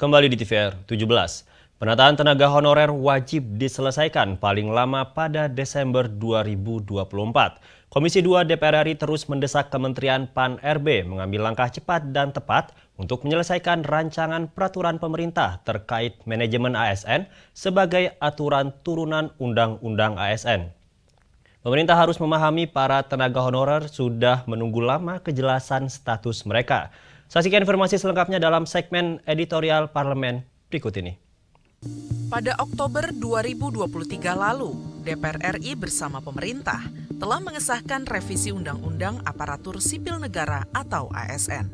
Kembali di TVR 17. Penataan tenaga honorer wajib diselesaikan paling lama pada Desember 2024. Komisi 2 DPR RI terus mendesak Kementerian Pan-RB mengambil langkah cepat dan tepat untuk menyelesaikan rancangan peraturan pemerintah terkait manajemen ASN sebagai aturan turunan Undang-Undang ASN. Pemerintah harus memahami para tenaga honorer sudah menunggu lama kejelasan status mereka. Saksikan informasi selengkapnya dalam segmen editorial parlemen berikut ini. Pada Oktober 2023 lalu, DPR RI bersama pemerintah telah mengesahkan revisi Undang-Undang Aparatur Sipil Negara atau ASN.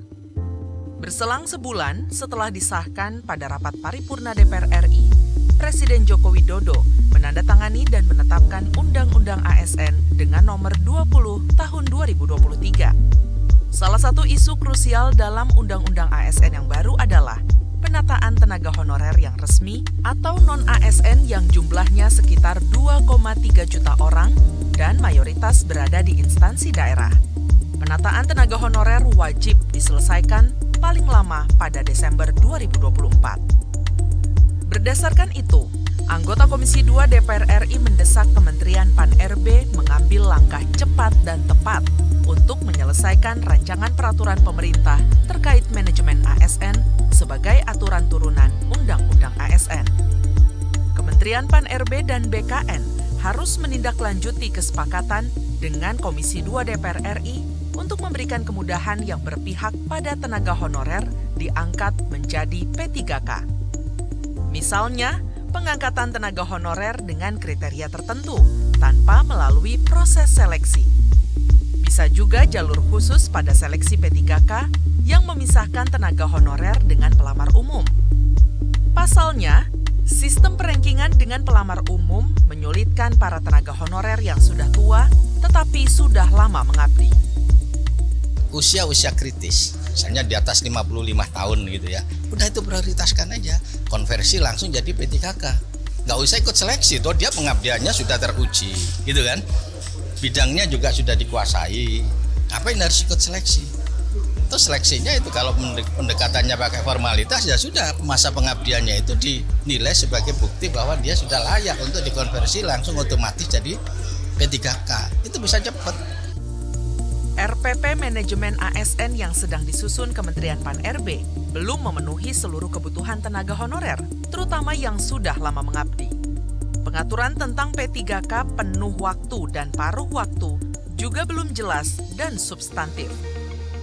Berselang sebulan setelah disahkan pada rapat paripurna DPR RI, Presiden Joko Widodo menandatangani dan menetapkan Undang-Undang ASN dengan nomor 20 tahun 2023. Salah satu isu krusial dalam Undang-Undang ASN yang baru adalah penataan tenaga honorer yang resmi atau non-ASN yang jumlahnya sekitar 2,3 juta orang dan mayoritas berada di instansi daerah. Penataan tenaga honorer wajib diselesaikan paling lama pada Desember 2024. Berdasarkan itu, anggota Komisi 2 DPR RI mendesak Kementerian Pan-RB mengambil langkah cepat dan tepat untuk menyelesaikan rancangan peraturan pemerintah terkait manajemen ASN sebagai aturan turunan Undang-Undang ASN. Kementerian Pan-RB dan BKN harus menindaklanjuti kesepakatan dengan Komisi 2 DPR RI untuk memberikan kemudahan yang berpihak pada tenaga honorer diangkat menjadi P3K. Misalnya, pengangkatan tenaga honorer dengan kriteria tertentu tanpa melalui proses seleksi. Bisa juga jalur khusus pada seleksi P3K yang memisahkan tenaga honorer dengan pelamar umum. Pasalnya, sistem perankingan dengan pelamar umum menyulitkan para tenaga honorer yang sudah tua tetapi sudah lama mengabdi. Usia kritis, misalnya di atas 55 tahun gitu ya, udah itu prioritaskan aja, konversi langsung jadi P3K. Nggak usah ikut seleksi, toh dia pengabdiannya sudah teruji, gitu kan. Bidangnya juga sudah dikuasai, ngapain harus ikut seleksi? Terus seleksinya itu kalau pendekatannya pakai formalitas ya sudah, masa pengabdiannya itu dinilai sebagai bukti bahwa dia sudah layak untuk dikonversi langsung otomatis jadi P3K. Itu bisa cepat. RPP Manajemen ASN yang sedang disusun Kementerian Pan-RB belum memenuhi seluruh kebutuhan tenaga honorer, terutama yang sudah lama mengabdi. Pengaturan tentang P3K penuh waktu dan paruh waktu juga belum jelas dan substantif.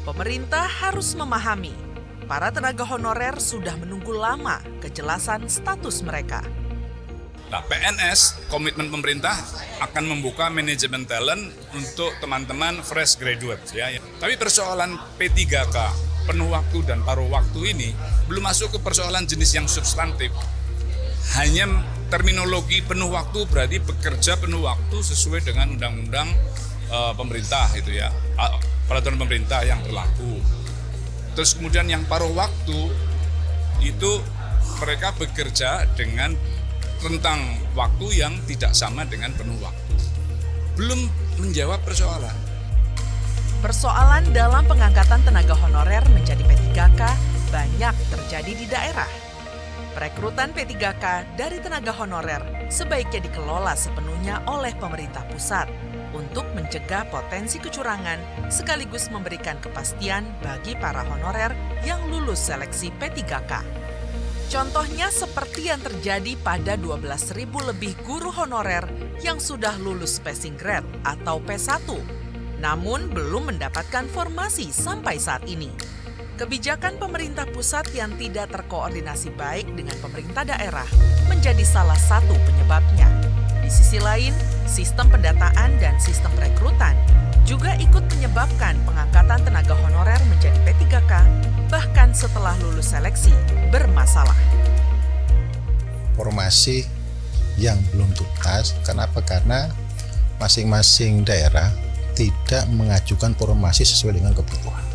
Pemerintah harus memahami, para tenaga honorer sudah menunggu lama kejelasan status mereka. Nah, PNS, komitmen pemerintah akan membuka manajemen talent untuk teman-teman fresh graduate. Ya. Tapi persoalan P3K, penuh waktu dan paruh waktu ini belum masuk ke persoalan jenis yang substantif. Hanya terminologi penuh waktu berarti bekerja penuh waktu sesuai dengan undang-undang pemerintah itu ya, peraturan pemerintah yang berlaku. Terus kemudian yang paruh waktu itu mereka bekerja dengan rentang waktu yang tidak sama dengan penuh waktu. Belum menjawab persoalan. Persoalan dalam pengangkatan tenaga honorer menjadi P3K banyak terjadi di daerah. Perekrutan P3K dari tenaga honorer sebaiknya dikelola sepenuhnya oleh pemerintah pusat untuk mencegah potensi kecurangan sekaligus memberikan kepastian bagi para honorer yang lulus seleksi P3K. Contohnya seperti yang terjadi pada 12.000 lebih guru honorer yang sudah lulus passing grade atau P1, namun belum mendapatkan formasi sampai saat ini. Kebijakan pemerintah pusat yang tidak terkoordinasi baik dengan pemerintah daerah menjadi salah satu penyebabnya. Di sisi lain, sistem pendataan dan sistem perekrutan juga ikut menyebabkan pengangkatan tenaga honorer menjadi P3K bahkan setelah lulus seleksi bermasalah. Formasi yang belum tuntas, kenapa? Karena masing-masing daerah tidak mengajukan formasi sesuai dengan kebutuhan.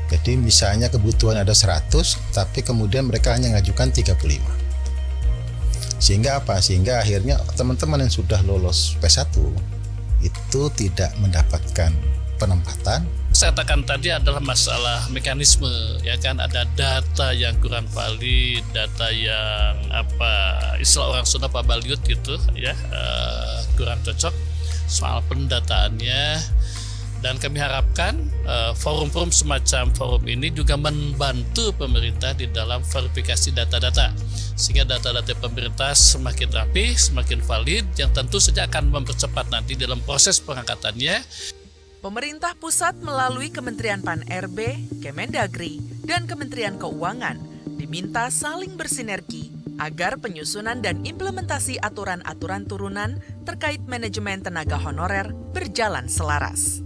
Jadi misalnya kebutuhan ada 100, tapi kemudian mereka hanya mengajukan 35. Sehingga apa? Sehingga akhirnya teman-teman yang sudah lolos P1 itu tidak mendapatkan penempatan Saya katakan tadi adalah masalah mekanisme, ya kan, ada data yang kurang valid, data yang istilah orang Sunda pabaliut gitu ya, kurang cocok soal pendataannya. Dan kami harapkan forum-forum semacam forum ini juga membantu pemerintah di dalam verifikasi data-data, sehingga data-data pemerintah semakin rapi, semakin valid, yang tentu saja akan mempercepat nanti dalam proses pengangkatannya. Pemerintah pusat melalui Kementerian Pan-RB, Kemendagri, dan Kementerian Keuangan diminta saling bersinergi agar penyusunan dan implementasi aturan-aturan turunan terkait manajemen tenaga honorer berjalan selaras.